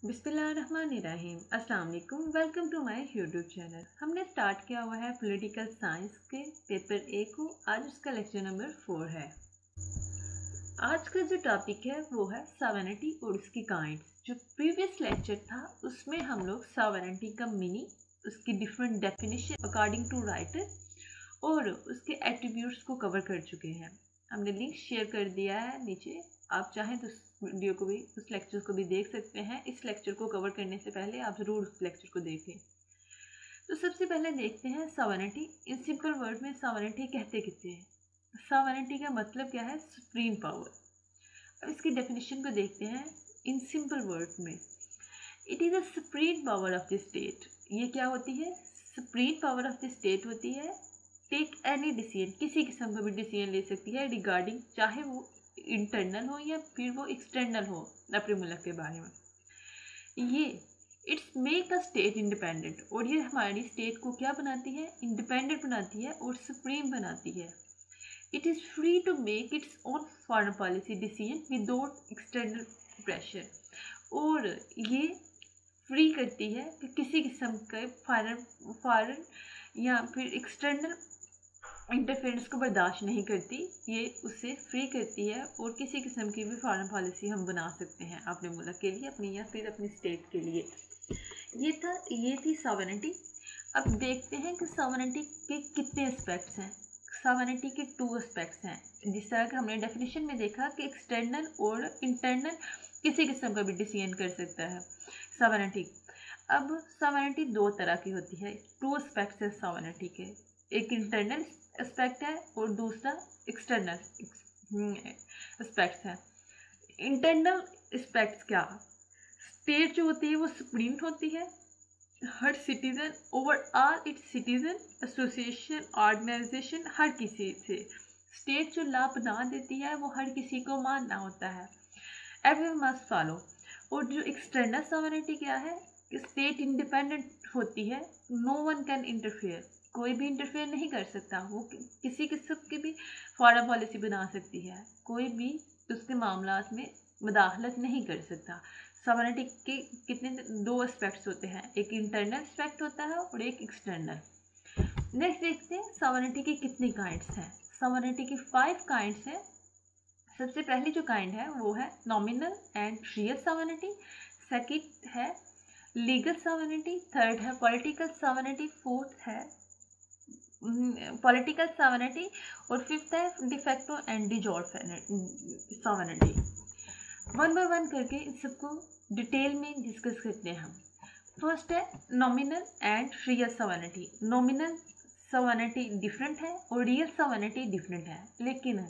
बिस्मिल्लाहिर्रहमानिर्रहीम। अस्सलाम वालेकुम। Welcome to my YouTube channel. हमने स्टार्ट किया हुआ है पॉलिटिकल साइंस के पेपर ए को। आज उसका लेक्चर नंबर 4 है। आज का जो टॉपिक है वो है सॉवरेनिटी और उसकी काइंड्स। जो प्रीवियस लेक्चर था उसमें हम लोग सॉवरेनिटी का मीनिंग, उसकी different definition according to writer और उसके एट्रीब्यूट्स को कवर कर चुके हैं। हमने लिंक शेयर कर दिया है नीचे, आप चाहें तो उस वीडियो को भी, उस लेक्चर को भी देख सकते हैं। इस लेक्चर को कवर करने से पहले आप ज़रूर उस लेक्चर को देखें। तो सबसे पहले देखते हैं सॉवरेनिटी। इन सिंपल वर्ड में सॉवरेनिटी कहते किसे हैं। सॉवरेनिटी का मतलब क्या है? Supreme power. अब इसकी डेफिनेशन को देखते हैं इन सिंपल वर्ड में। It is the supreme power of the state. ये क्या होती है? Supreme power of the state होती है टेक एनी डिसीजन, किसी किस्म का भी डिसीजन ले सकती है रिगार्डिंग, चाहे वो इंटरनल हो या फिर वो एक्सटर्नल हो, अपने मुल्क के बारे में। ये it's make a state independent, और ये हमारी स्टेट को क्या बनाती है? इंडिपेंडेंट बनाती है और सुप्रीम बनाती है। It is free to make its own foreign policy decision without external pressure, और ये फ्री करती है कि किसी किस्म के फॉरेन या फिर एक्सटर्नल इंटरफेरेंस को बर्दाश्त नहीं करती। ये उससे फ्री करती है और किसी किस्म की भी फॉरेन पॉलिसी हम बना सकते हैं अपने मुल्क के लिए, अपनी या फिर अपनी स्टेट के लिए। ये थी सॉवरेनिटी। अब देखते हैं कि सॉवरेनिटी के कितने एस्पेक्ट्स हैं। सॉवरेनिटी के 2 एस्पेक्ट्स हैं। जिस तरह कि हमने डेफिनेशन में देखा कि एक्सटर्नल और इंटरनल किसी किस्म का भी डिसीजन कर सकता है सॉवरेनिटी। अब सॉवरेनिटी 2 तरह की होती है। 2 एस्पेक्ट्स है सॉवरेनिटी के, एक इंटरनल एस्पेक्ट है और दूसरा एक्सटर्नल एस्पेक्ट्स है। इंटरनल एस्पेक्ट्स क्या? स्टेट जो होती है वो सुप्रीम होती है। हर citizen over all its citizen, association, organisation, हर किसी से स्टेट जो लॉ बना देती है वो हर किसी को मानना होता है। Everyone must follow. और जो एक्सटर्नल सॉवरेनिटी क्या है? स्टेट इंडिपेंडेंट होती है। नो वन कैन इंटरफेयर, कोई भी इंटरफेयर नहीं कर सकता। वो किसी किस्म की भी फॉरेन पॉलिसी बना सकती है, कोई भी उसके मामलात में मुदाखलत नहीं कर सकता। सॉवरेनिटी के कितने 2 एस्पेक्ट्स होते हैं, एक इंटरनल एस्पेक्ट होता है और एक एक्सटर्नल। नेक्स्ट देखते हैं सॉवरेनिटी की कितनी काइंड्स हैं। सॉवरेनिटी की 5 काइंड्स हैं। सबसे पहली जो काइंड है वो है nominal and real sovereignty. Second है लीगल सॉवरेनिटी। थर्ड है पॉलिटिकल सॉवरेनिटी। फोर्थ है पॉलिटिकल सॉवरेनिटी और फिफ्थ है de facto and dissolve sovereignty. One by one करके इन सबको डिटेल में डिस्कस करते हैं हम। फर्स्ट है nominal and real sovereignty. Nominal sovereignty different है और रियल सॉवरेनिटी डिफरेंट है, लेकिन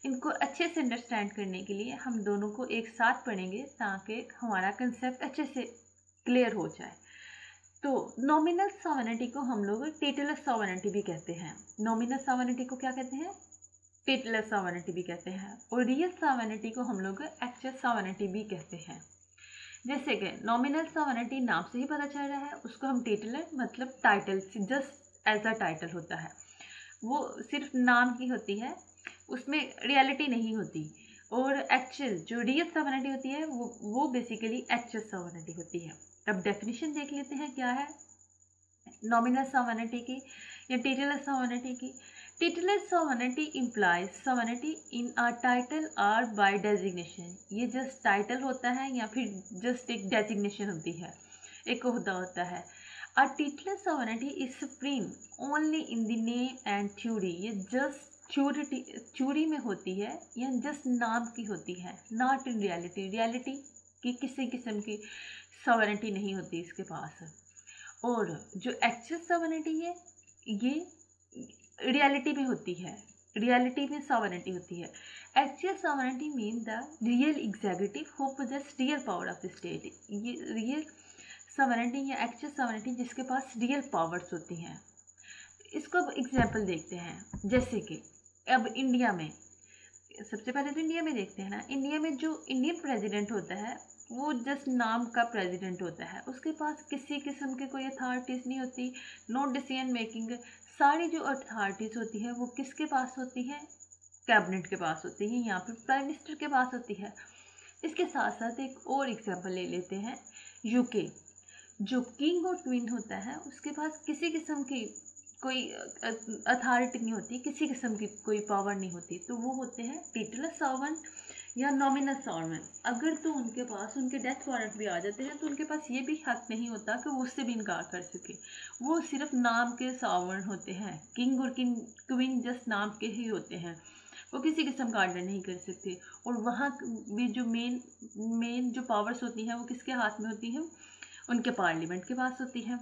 इनको अच्छे से अंडरस्टैंड करने के लिए हम दोनों को एक साथ पढ़ेंगे ताकि हमारा कंसेप्ट अच्छे से क्लियर हो जाए। तो नॉमिनल सॉवरेनिटी को हम लोग टेटलस सॉवरेनिटी भी कहते हैं। नॉमिनल सॉवरेनिटी को क्या कहते हैं? टेटलस सॉवरेनिटी भी कहते हैं। और रियल सॉवरेनिटी को हम लोग एक्चुअल सॉवरेनिटी भी कहते हैं। जैसे कि नॉमिनल सॉवरेनिटी नाम से ही पता चल रहा है, उसको हम टेटलर मतलब title, just as a title होता है, वो सिर्फ नाम की होती है, उसमें रियलिटी नहीं होती। और एक्चुअल जो रियल सॉवरेनिटी होती है वो बेसिकली एक्चुअल सॉवरेनिटी होती है। अब डेफिनेशन देख लेते हैं क्या है नॉमिनल सॉवरेनिटी की या टिटुलर सॉवरेनिटी की। Titular sovereignty implies sovereignty in a title और बाय डेजिग्नेशन। ये जस्ट टाइटल होता है या फिर जस्ट एक डेजिग्नेशन होती है, एक ओहदा होता है। A titular sovereignty is supreme only in the name and theory. ये जस्ट थ्योरी में होती है या जस्ट नाम की होती है, नॉट इन रियलिटी। रियलिटी की किसी किस्म की सॉवरेनिटी नहीं होती इसके पास। और जो एक्चुअल सॉवरेनिटी है ये रियलिटी में होती है, रियलिटी में सॉवरेनिटी होती है। Actual sovereignty mean the real executive who possess real power of the state. ये रियल सॉवरेनिटी या एक्चुअल सॉवरेनिटी जिसके पास रियल पावर्स होती हैं। इसको अब एग्जाम्पल देखते हैं। जैसे कि अब इंडिया में, सबसे पहले तो इंडिया में देखते हैं ना। इंडिया में जो इंडियन प्रेसिडेंट होता है वो जस्ट नाम का प्रेसिडेंट होता है, उसके पास किसी किस्म की कोई अथॉरिटीज़ नहीं होती, नो डिसीजन मेकिंग। सारी जो अथॉरिटीज़ होती है वो किसके पास होती है? कैबिनेट के पास होती है या फिर प्राइम मिनिस्टर के पास होती है। इसके साथ साथ एक और एग्जाम्पल ले लेते हैं, यूके। जो किंग और क्वीन होता है उसके पास किसी किस्म की कोई अथॉरिटी नहीं होती, किसी किस्म की कोई पावर नहीं होती, तो वो होते हैं टिटलस सर्वेंट या नॉमिनल सर्वेंट। अगर तो उनके पास उनके डेथ वारंट भी आ जाते हैं तो उनके पास ये भी हक नहीं होता कि वो उससे भी इनकार कर सके। वो सिर्फ नाम के सर्वेंट होते हैं, किंग और क्वीन जस्ट नाम के ही होते हैं, वो किसी किस्म का ऑर्डर नहीं कर सकते। और वहाँ भी जो मेन जो पावर्स होती हैं वो किसके हाथ में होती हैं, उनके पार्लियामेंट के पास होती हैं,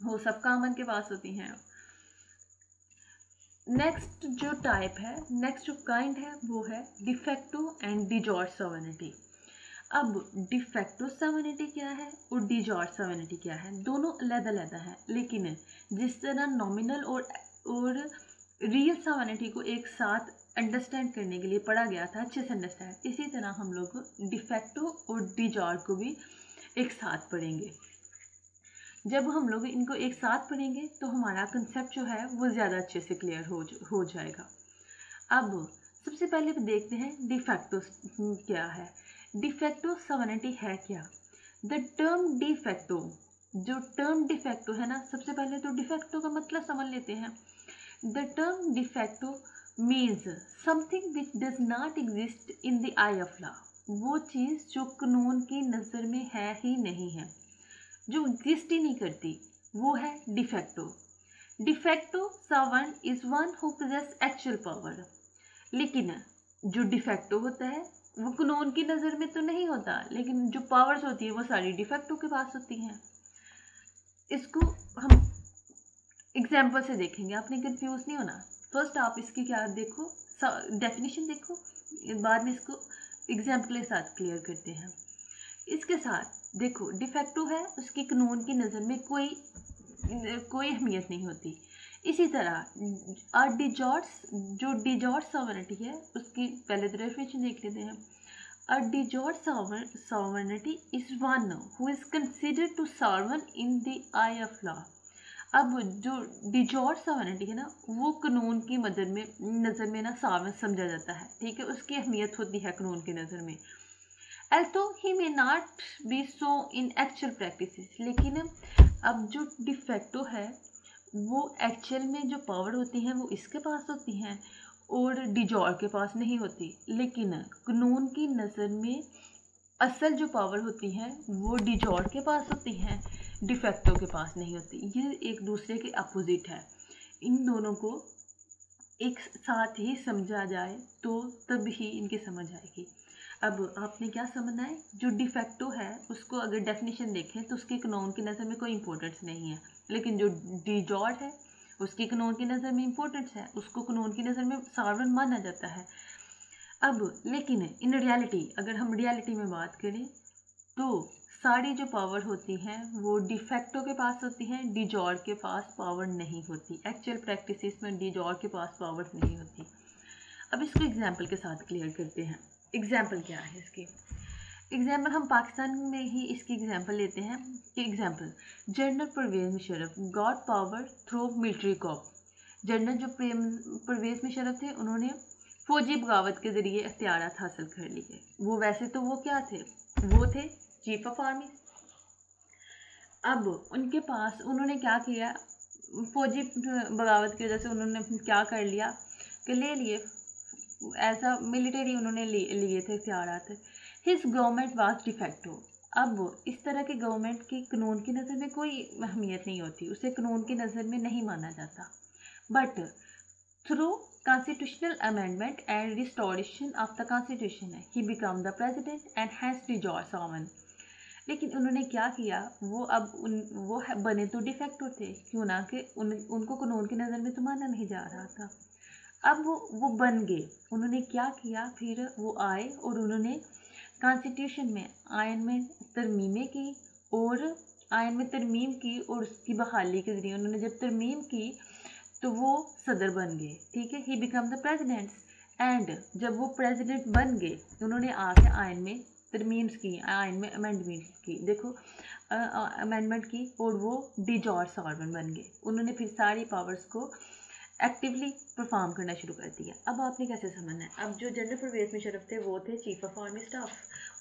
वो सब कामन के पास होती हैं। नेक्स्ट जो टाइप है, नेक्स्ट जो काइंड है वो है डिफेक्टो एंड डिजॉर सॉवरेनिटी। अब डिफेक्टो सॉवरेनिटी क्या है और डिजॉर सॉवरेनिटी क्या है, दोनों अलग-अलग है, लेकिन जिस तरह नॉमिनल और रियल सॉवरेनिटी को एक साथ अंडरस्टैंड करने के लिए पढ़ा गया था, अच्छे से अंडरस्टैंड, इसी तरह हम लोग डिफेक्टो और डिजॉर को भी एक साथ पढ़ेंगे। जब हम लोग इनको एक साथ पढ़ेंगे तो हमारा कंसेप्ट जो है वो ज़्यादा अच्छे से क्लियर हो जाएगा। अब सबसे पहले देखते हैं डिफेक्टो क्या है, डिफेक्टो सॉवरेनिटी है क्या। द टर्म डिफेक्टो, जो टर्म डिफेक्टो है ना, सबसे पहले तो डिफेक्टो का मतलब समझ लेते हैं। The term de facto means something which does not exist in the eye of law, वो चीज़ जो कानून की नज़र में है ही नहीं है, जो एग्जिस्ट ही नहीं करती, वो है de facto. De facto servant is one who possess actual power, लेकिन जो डिफेक्टो होता है वो कानून की नज़र में तो नहीं होता, लेकिन जो पावर्स होती है वो सारी डिफेक्टो के पास होती हैं। इसको हम एग्जाम्पल से देखेंगे, आपने कंफ्यूज नहीं होना। फर्स्ट आप इसकी क्या देखो, डेफिनेशन देखो, बाद में इसको एग्जाम्पल के साथ क्लियर करते हैं। इसके साथ देखो, डिफेक्टो है, उसकी कानून की नज़र में कोई अहमियत नहीं होती। इसी तरह जो डिजॉर्ट सॉवरेनिटी है उसकी पहले तो डेफिनेशन देख लेते हैं। A de jure sovereignty is one who is considered to sovereign in the eye of law. अब जो डिजॉर्ट सॉवरेनिटी है ना, वो कानून की नज़र में ना सावन समझा जाता है, ठीक है, उसकी अहमियत होती है कानून की नज़र में। although he may not be so in actual practices, लेकिन अब जो डिफेक्टो है वो एक्चुअल में जो पावर होती हैं वो इसके पास होती हैं और डिजॉर के पास नहीं होती, लेकिन कानून की नज़र में असल जो पावर होती हैं वो डिजॉर के पास होती हैं, डिफेक्टो के पास नहीं होती। ये एक दूसरे के अपोजिट है, इन दोनों को एक साथ ही समझा जाए तो तब ही इनकी समझ आएगी। अब आपने क्या समझना है, जो डिफेक्टो है उसको अगर डेफिनेशन देखें तो उसके कानून की नज़र में कोई इंपॉर्टेंस नहीं है, लेकिन जो डिजॉर्ट है उसकी कानून की नज़र में इंपॉर्टेंस है, उसको कानून की नज़र में सार्वन माना जाता है। अब लेकिन इन रियलिटी, अगर हम रियलिटी में बात करें तो सारी जो पावर होती हैं वो डिफेक्टो के पास होती हैं, डिजॉर के पास पावर नहीं होती। एक्चुअल प्रैक्टिसेस में डिजॉर के पास पावर नहीं होती। अब इसको एग्जाम्पल के साथ क्लियर करते हैं। एग्जाम्पल क्या है इसकी, एग्जाम्पल हम पाकिस्तान में ही इसकी एग्जाम्पल लेते हैं कि example general Pervez Musharraf got power through military coup. General जो परवेज़ मुशर्रफ थे उन्होंने फौजी बगावत के ज़रिए इख्तियारात हासिल कर लिए। वो वैसे तो वो क्या थे, वो थे चीफ ऑफ आर्मी। अब उनके पास उन्होंने क्या किया, फौजी बगावत की वजह से उन्होंने क्या कर लिया कि ले लिए एज अ मिलिट्री, उन्होंने लिए थे इख्तियारात। His government was de facto. अब इस तरह के गवर्नमेंट की कानून की नज़र में कोई अहमियत नहीं होती, उसे कानून की नज़र में नहीं माना जाता। But through constitutional amendment and restoration of the constitution he become the president and has de jure servant. लेकिन उन्होंने क्या किया, वो अब वो बने तो डिफेक्टो थे, क्यों ना कि उनको कानून की नज़र में तो माना नहीं जा रहा था। अब वो बन गए, उन्होंने क्या किया, फिर वो आए और उन्होंने कॉन्स्टिट्यूशन में आयन में तरमीमें की और आयन में तरमीम की और उसकी बहाली के ज़रिए उन्होंने जब तरमीम की तो वो सदर बन गए, ठीक है, ही बिकम द प्रेसिडेंट। एंड जब वो प्रेसिडेंट बन गए उन्होंने आके आयन में तरमीम्स की, आयन में अमेंडमेंट की, देखो अमेंडमेंट की, और वो डिजॉर्ट सर्वेंट बन गए। उन्होंने फिर सारी पावर्स को एक्टिवली परफॉर्म करना शुरू कर दिया। अब आपने कैसे समझना है, अब जो जनरल परवेज़ मुशर्रफ थे वो थे चीफ ऑफ आर्मी स्टाफ,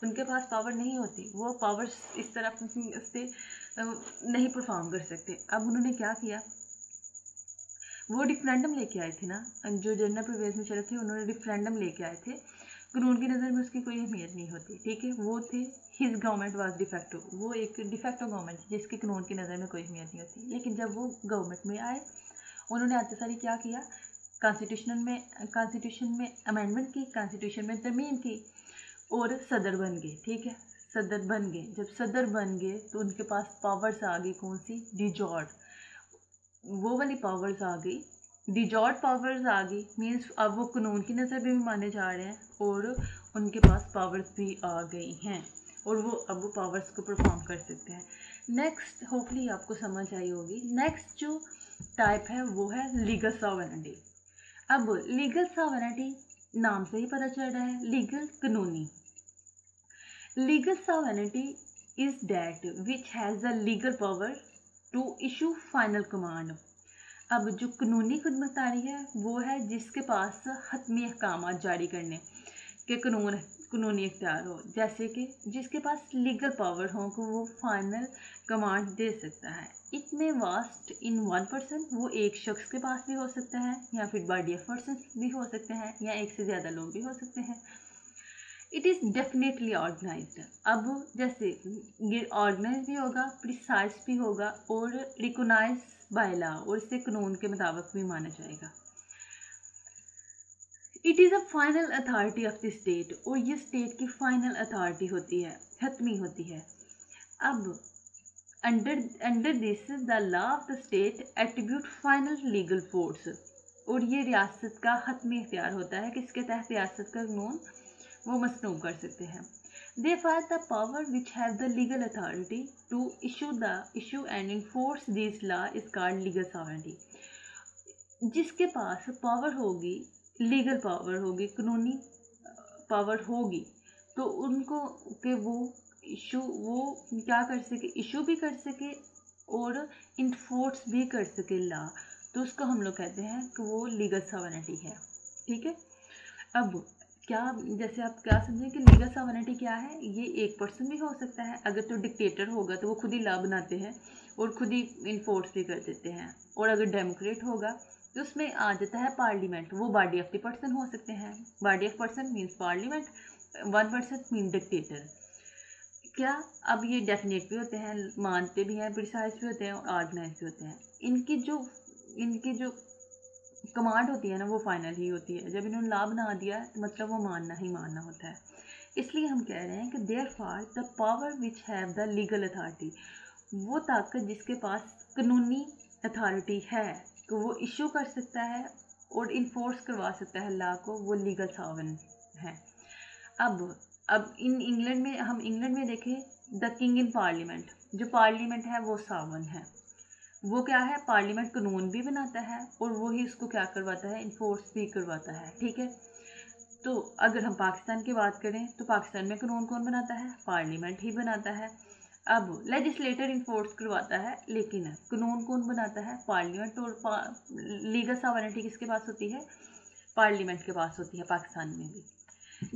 उनके पास पावर नहीं होती, वो पावर इस तरह से नहीं परफॉर्म कर सकते। अब उन्होंने क्या किया, वो डिफरेंडम लेके आए थे ना, जो जनरल परवेज में चले थे, उन्होंने डिफरेंडम लेके आए थे। कानून की नज़र में उसकी कोई अहमियत नहीं होती, ठीक है। वो थे हिज गवर्नमेंट वाज डिफेक्टो, वो एक डिफेक्टो गवर्नमेंट जिसकी कानून की नज़र में कोई अहमियत नहीं होती। लेकिन जब वो गवर्नमेंट में आए, उन्होंने आते सारी क्या किया, कॉन्स्टिट्यूशन में अमेंडमेंट की, कॉन्स्टिट्यूशन में तरमीम की और सदर बन गए, ठीक है। सदर बन गए, जब सदर बन गए तो उनके पास पावर्स आ गई, कौन सी, डिजॉर्ड, वो वाली पावर्स आ गई, डिजॉर्ड पावर्स आ गई। मीन्स अब वो कानून की नज़र में भी माने जा रहे हैं और उनके पास पावर्स भी आ गई हैं और वो अब वो पावर्स को परफॉर्म कर सकते हैं। नेक्स्ट, होपफुली आपको समझ आई होगी, नेक्स्ट जो टाइप है वो है लीगल सॉवरेनिटी। अब लीगल सॉवरेनिटी नाम से ही पता चल रहा है, लीगल, कानूनी। Legal sovereignty is that which has the legal power to issue final command. अब जो कानूनी खुदमुख्तारी है वो है जिसके पास हतमी अहकाम जारी करने के कानूनी इख्तियार हो, जैसे कि जिसके पास लीगल पावर हो कि वो फाइनल कमांड दे सकता है। इट में वास्ट इन वन पर्सन, वो एक शख्स के पास भी हो सकता है या फिर बॉडी ऑफ पर्सन भी हो सकते हैं या एक से ज़्यादा लोग भी हो सकते हैं। It is definitely organised. अब जैसे ये ऑर्गेनाइज भी होगा, प्रिसाइज भी होगा और रिकोगनाइज बाय लॉ, और इसे कानून के मुताबिक भी माना जाएगा। It is a final authority of the state, और ये स्टेट की फाइनल अथॉरिटी होती है, हतमी होती है। अब under this the law of the state attribute final legal force, और ये रियासत का हतमी इख्तियार होता है कि इसके तहत रियासत का कानून वो मसनूब कर सकते हैं। Therefore, the power which have the legal authority to issue and enforce this law is called legal sovereignty. जिसके पास पावर होगी, लीगल पावर होगी, कानूनी पावर होगी, तो उनको कि वो क्या कर सके, इशू भी कर सके और इन्फोर्स भी कर सके लॉ, तो उसको हम लोग कहते हैं कि वो लीगल सॉवरेनिटी है, ठीक है। अब क्या, जैसे आप क्या समझें कि लीगल सॉवरेनिटी क्या है, ये एक पर्सन भी हो सकता है। अगर तो डिक्टेटर होगा तो वो खुद ही लॉ बनाते हैं और खुद ही इन्फोर्स भी कर देते हैं, और अगर डेमोक्रेट होगा तो उसमें आ जाता है पार्लियामेंट, वो बॉडी ऑफ द पर्सन हो सकते हैं। Body of person means parliament, one person mean dictator. क्या, अब ये डेफिनेट भी होते हैं, मानते भी हैं, प्रिसाइज भी होते हैं और ऑर्गेनाइज भी होते हैं। इनकी जो कमांड होती है ना, वो फाइनल ही होती है। जब इन्होंने लॉ बना दिया तो मतलब वो मानना ही मानना होता है। इसलिए हम कह रहे हैं कि therefore the power which have the legal authority, वो ताकत जिसके पास कानूनी अथॉरिटी है कि वो इशू कर सकता है और इन्फोर्स करवा सकता है लॉ को, वो लीगल सॉवरेन है। अब इंग्लैंड में देखें, द किंग इन पार्लियामेंट, जो पार्लियामेंट है वो सॉवरेन है। वो क्या है, पार्लियामेंट कानून भी बनाता है और वो ही उसको क्या करवाता है, इन्फोर्स भी करवाता है, ठीक है। तो अगर हम पाकिस्तान की बात करें तो पाकिस्तान में कानून कौन बनाता है, पार्लियामेंट ही बनाता है। अब लेजिस्लेटर इन्फोर्स करवाता है, लेकिन कानून कौन बनाता है, पार्लियामेंट। और लीगल सॉवरेनिटी किसके पास होती है, पार्लियामेंट के पास होती है, पाकिस्तान में भी।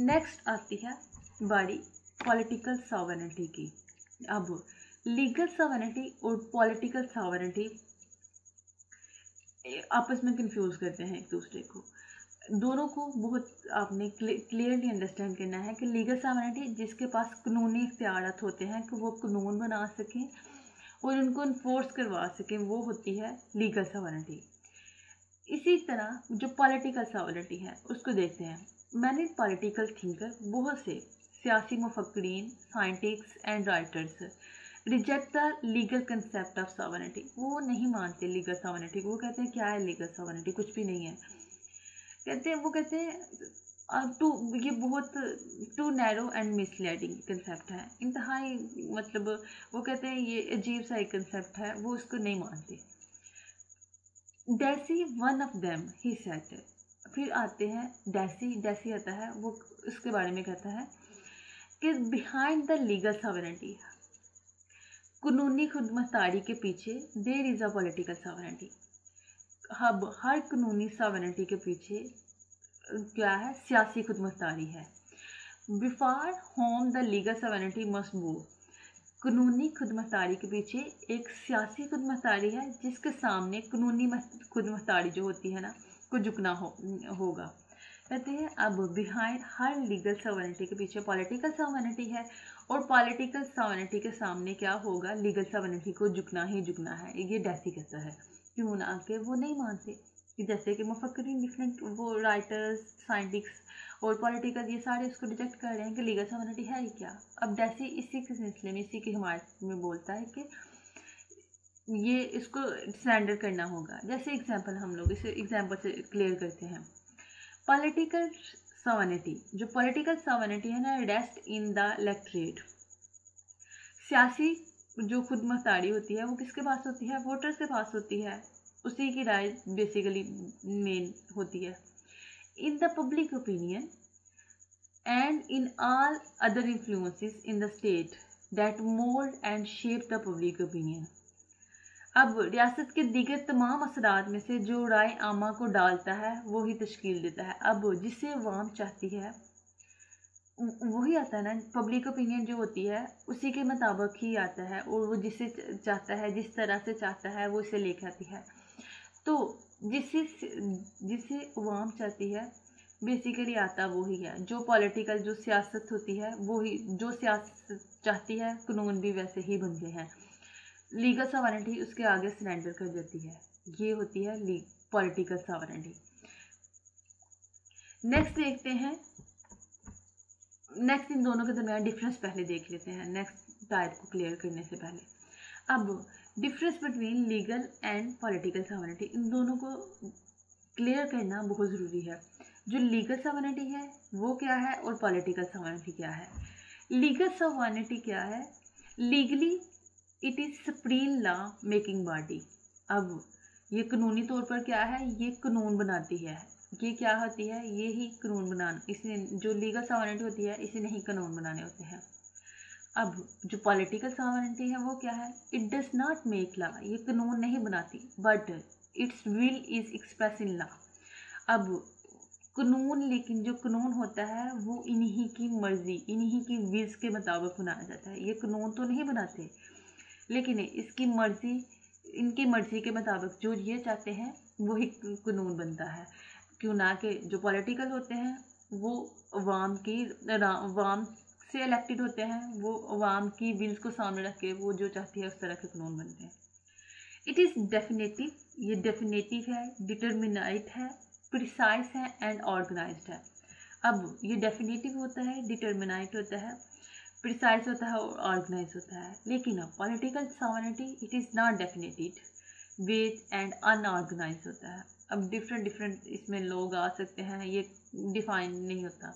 नेक्स्ट आती है बारी पॉलिटिकल सॉवरेनिटी की। अब लीगल सॉवरेनिटी और पॉलिटिकल सॉवरेनिटी आपस में कंफ्यूज करते हैं एक दूसरे को। दोनों को बहुत आपने क्लियरली अंडरस्टैंड करना है कि लीगल सॉवरेनिटी जिसके पास कानूनी इख्तियारात होते हैं कि वो कानून बना सकें और उनको इन्फोर्स करवा सकें, वो होती है लीगल सॉवरेनिटी। इसी तरह जो पॉलिटिकल सॉवरेनिटी है उसको देखते हैं। मैनी पॉलिटिकल थिंकर, बहुत से सियासी मुफक्किरीन, scientists and writers reject the legal concept of sovereignty. वो नहीं मानते लीगल सॉवरेनिटी को, वो कहते हैं क्या है लीगल सॉवरेनिटी, कुछ भी नहीं है। वो कहते हैं ये बहुत too narrow and misleading concept है, इंतहाई, मतलब वो कहते हैं ये अजीब सा एक कंसेप्ट है, वो उसको नहीं मानते। Dicey one of them he said, फिर आते हैं डेसी आता है, वो उसके बारे में कहता है कि बिहाइंड द लीगल सॉवरेनिटी, कानूनी खुदमुख्तारी के पीछे there is a political sovereignty. अब हर कानूनी सॉवरेनिटी के पीछे क्या है, सियासी खुदमुख्तारी है। Before home the legal sovereignty must move. कानूनी खुद मुख्तारी के पीछे एक सियासी खुद मुख्तारी है जिसके सामने कानूनी खुद मुख्तारी जो होती है ना को झुकना होगा। कहते हैं अब बिहाइंड हर लीगल सॉवरेनिटी के पीछे पॉलिटिकल सॉवरेनिटी है और पॉलिटिकल सॉवरेनिटी के सामने क्या होगा, लीगल सॉवरेनिटी को झुकना ही झुकना है। ये डेसी कहता है, क्यों ना कि वो नहीं मानते कि जैसे कि मुफक्किरीन डिफरेंट वो राइटर्स, साइंटिस्ट और पॉलिटिकल ये सारे इसको रिजेक्ट कर रहे हैं कि लीगल सॉवरेनिटी है ही क्या। अब डेसी इसी के सिलसिले में, इसी की हिमायत में बोलता है कि ये इसको स्टैंडर्ड करना होगा। जैसे एग्जांपल हम लोग इसे एग्जांपल से क्लियर करते हैं। पॉलिटिकल सॉवरेनिटी, जो पॉलिटिकल सॉवरेनिटी है ना, रेस्ट इन द इलेक्टोरेट। सियासी जो खुद मुख्तारी होती है वो किसके पास होती है, वोटर्स के पास होती है, उसी की राय बेसिकली मेन होती है। In the public opinion and in all other influences in the state that mould and shape the public opinion. अब रियासत के दीगर तमाम असरात में से जो राय आमा को डालता है वो ही तश्कील देता है। अब जिसे अवाम चाहती है वही आता है ना, पब्लिक ओपिनियन जो होती है उसी के मुताबिक ही आता है और वो जिसे चाहता है, जिस तरह से चाहता है वो इसे लेके आती है। तो जिसे अवाम चाहती है बेसिकली आता वही है। जो पॉलिटिकल जो सियासत होती है वही, जो सियासत चाहती है कानून भी वैसे ही बनते हैं। लीगल सॉवरेनिटी उसके आगे सरेंडर कर जाती है। ये होती है पॉलिटिकल सॉवरेनिटी। नेक्स्ट देखते हैं, नेक्स्ट इन दोनों के दरमियान डिफरेंस पहले देख लेते हैं, नेक्स्ट टाइप को क्लियर करने से पहले। अब difference between legal and political sovereignty, इन दोनों को क्लियर करना बहुत ज़रूरी है। जो लीगल सॉवरेनिटी है वो क्या है और पॉलिटिकल सॉवरेनिटी क्या है। लीगल सॉवरेनिटी क्या है, legally it is supreme law making body. अब ये कानूनी तौर पर क्या है, ये कानून बनाती है। ये क्या होती है, ये ही कानून बनाना, इसे जो लीगल सॉवरेनिटी होती है इसे नहीं कानून बनाने होते हैं। अब जो पॉलिटिकल सॉवरेनिटी है वो क्या है, it does not make law, ये कानून नहीं बनाती, but it's will is express in law. अब कानून, लेकिन जो कानून होता है वो इन्हीं की मर्जी, इन्हीं की विज के मुताबिक बनाया जाता है। ये कानून तो नहीं बनाते, लेकिन इसकी मर्जी, इनकी मर्जी के मुताबिक जो ये चाहते हैं वही कानून बनता है। क्यों ना कि जो पॉलिटिकल होते हैं वो अवाम से इलेक्टेड होते हैं, वो अवाम की विल्स को सामने रख के वो जो चाहती है उस तरह के कानून बनते हैं। इट इज़ डेफिनेटिव, ये डेफिनेटिव है, डिटरमिनेट है, प्रिसाइज है एंड ऑर्गेनाइज्ड है। अब ये डेफिनेटिव होता है, डिटरमिनेट होता है, प्रिसाइज होता है और ऑर्गेनाइज होता है। लेकिन अब political sovereignty it is not definite, vague and unorganise होता है। अब डिफरेंट इसमें लोग आ सकते हैं, ये डिफाइन नहीं होता।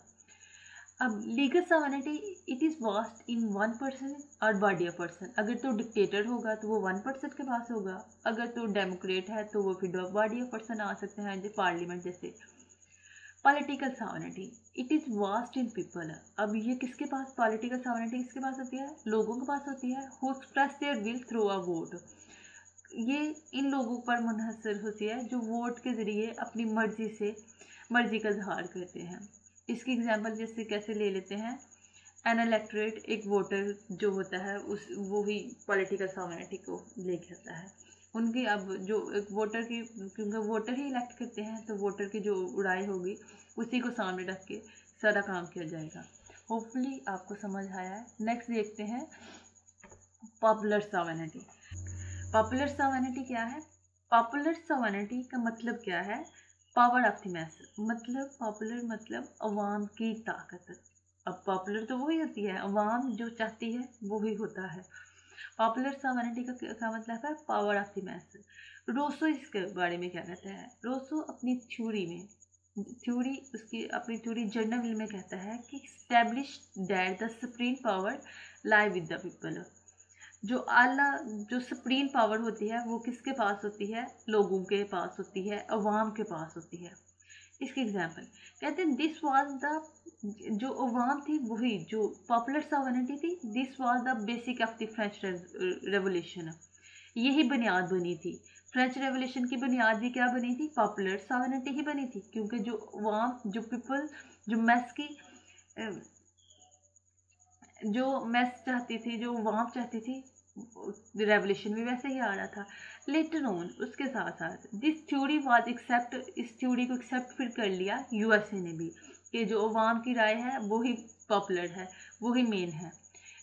अब legal sovereignty it is vast in one person और बॉडी ऑफ पर्सन। अगर तो डिक्टेटर होगा तो वो 1% के पास होगा, अगर तो डेमोक्रेट है तो वो फिर बॉडी ऑफ पर्सन आ सकते हैं, जो पार्लियामेंट जैसे। Political sovereignty it is vast in people. अब ये किसके पास, पॉलिटिकल सॉवरेनिटी किसके पास होती है, लोगों के पास होती है। Who express their will through a vote, ये इन लोगों पर मुनहसर होती है जो वोट के ज़रिए अपनी मर्जी का इजहार करते हैं। इसकी एग्जांपल जैसे कैसे ले लेते हैं, एन इलेक्टोरेट, एक वोटर जो होता है उस वो ही पॉलिटिकल सॉवरेनिटी को लेके आता है। उनकी अब जो एक वोटर की, क्योंकि वोटर ही इलेक्ट करते हैं तो वोटर की जो उड़ाई होगी उसी को सामने रख के सारा काम किया जाएगा। होपफुली आपको समझ आया है। नेक्स्ट देखते हैं पॉपुलर सॉवरेनिटी। पॉपुलर सॉवरेनिटी क्या है, पॉपुलर सॉवरेनिटी का मतलब क्या है, पावर ऑफ द मैस। मतलब पॉपुलर मतलब अवाम की ताकत। अब पॉपुलर तो वही होती है, अवाम जो चाहती है वही होता है। पॉपुलर सॉवरेनिटी का मतलब है power of the mass. Rousseau इसके बारे में क्या कहता है, रोसो अपनी थ्योरी उसकी अपनी थ्योरी जर्नल में कहता है कि establish that the supreme power lie with the people. जो आला, जो सुप्रीम पावर होती है वो किसके पास होती है, लोगों के पास होती है, अवाम के पास होती है। इसकी एग्जांपल कहते हैं दिस वाज द, जो अवाम थी वही जो पॉपुलर सॉवरेनिटी थी, this was the basic of the French revolution. यही बुनियाद बनी थी फ्रेंच रेवोल्यूशन की, बुनियाद भी क्या बनी थी, पॉपुलर सॉवरेनिटी ही बनी थी। क्योंकि जो अवाम, जो पीपल, जो मैस की जो मैस चाहती थी, जो वाम चाहती थी, रेवोल्यूशन भी वैसे ही आ रहा था। लेटर ऑन उसके साथ साथ दिस थ्योरी वाज एक्सेप्ट, इस थ्योरी को एक्सेप्ट फिर कर लिया यूएसए ने भी, कि जो अवाम की राय है वो ही पॉपुलर है, वो ही मेन है।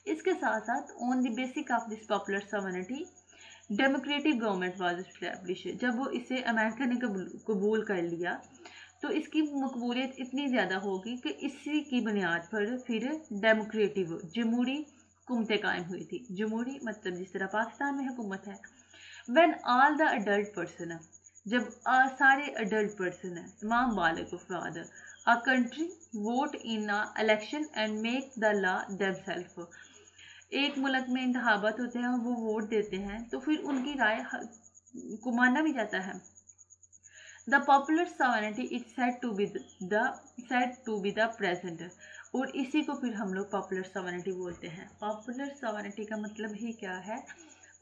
इसके साथ साथ on the basic of this popular sovereignty democratic government was establish. जब वो इसे अमेरिका ने कबूल कर लिया तो इसकी मकबूलियत इतनी ज़्यादा होगी कि इसी की बुनियाद पर फिर डेमोक्रेटिव जमहूरी हुकूमतें कायम हुई थी। जमहूरी मतलब जिस तरह पाकिस्तान में हुकूमत है। When all the adult person, जब सारे अडल्ट पर्सन है, तमाम बालिग अफराद, a country vote in a election and make the law themselves, एक मुल्क में इंतखाबात होते हैं, वो वोट देते हैं, तो फिर उनकी राय को माना भी जाता है। The popular sovereignty is said to be the present, और इसी को फिर हम लोग पॉपुलर सॉवरेनिटी बोलते हैं। पॉपुलर सॉवरेनिटी का मतलब ही क्या है?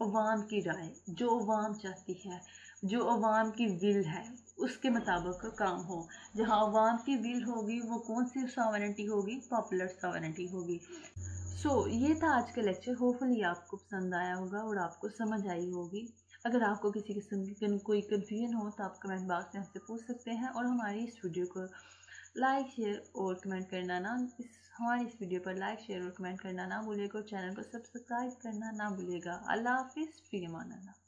अवाम की राय, जो अवाम चाहती है, जो अवाम की विल है, उसके मुताबिक काम हो। जहाँ अवाम की विल होगी वो कौन सी सॉवरेनिटी होगी? पॉपुलर सॉवरेनिटी होगी। ये था आज का लेक्चर। होपफुली आपको पसंद आया होगा और आपको समझ आई होगी। अगर आपको किसी किस्म की कोई कन्फ्यूजन हो तो आप कमेंट बॉक्स में हमसे पूछ सकते हैं, और हमारी इस वीडियो को लाइक शेयर और कमेंट करना ना हमारी इस वीडियो पर लाइक शेयर और कमेंट करना ना भूलिएगा, और चैनल को सब्सक्राइब करना ना भूलिएगा। अल्लाह हाफिज़, फी अमान अल्लाह।